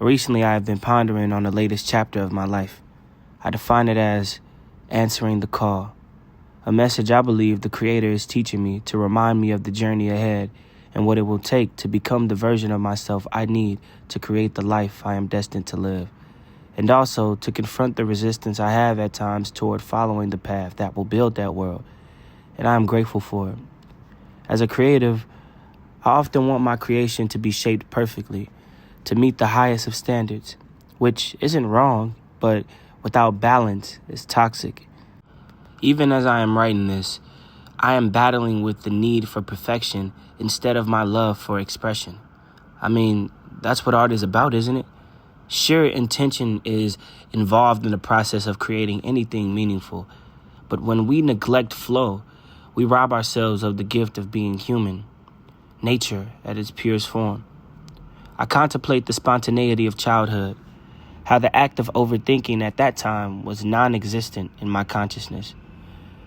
Recently, I have been pondering on the latest chapter of my life. I define it as answering the call, a message I believe the Creator is teaching me to remind me of the journey ahead and what it will take to become the version of myself I need to create the life I am destined to live, and also to confront the resistance I have at times toward following the path that will build that world, and I am grateful for it. As a creative, I often want my creation to be shaped perfectly, to meet the highest of standards, which isn't wrong, but without balance is toxic. Even as I am writing this, I am battling with the need for perfection instead of my love for expression. I mean, that's what art is about, isn't it? Sure, intention is involved in the process of creating anything meaningful, but when we neglect flow, we rob ourselves of the gift of being human, nature at its purest form. I contemplate the spontaneity of childhood, how the act of overthinking at that time was non-existent in my consciousness,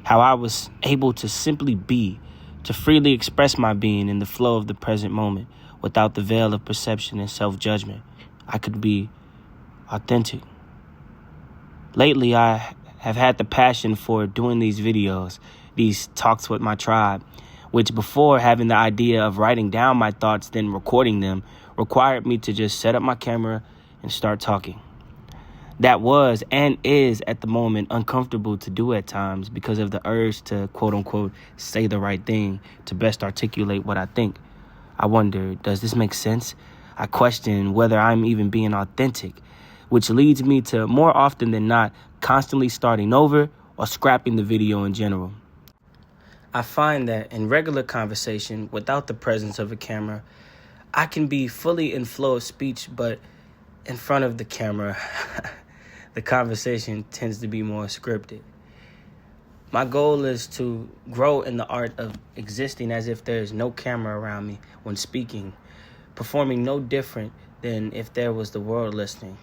how I was able to simply be, to freely express my being in the flow of the present moment without the veil of perception and self-judgment. I could be authentic. Lately, I have had the passion for doing these videos, these talks with my tribe, which before having the idea of writing down my thoughts then recording them required me to just set up my camera and start talking. That was and is at the moment uncomfortable to do at times because of the urge to quote unquote say the right thing to best articulate what I think. I wonder, does this make sense? I question whether I'm even being authentic, which leads me to more often than not constantly starting over or scrapping the video in general. I find that in regular conversation without the presence of a camera, I can be fully in flow of speech, but in front of the camera, the conversation tends to be more scripted. My goal is to grow in the art of existing as if there is no camera around me when speaking, performing no different than if there was the world listening.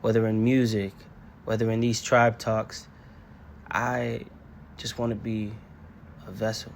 Whether in music, whether in these tribe talks, I just want to be a vessel.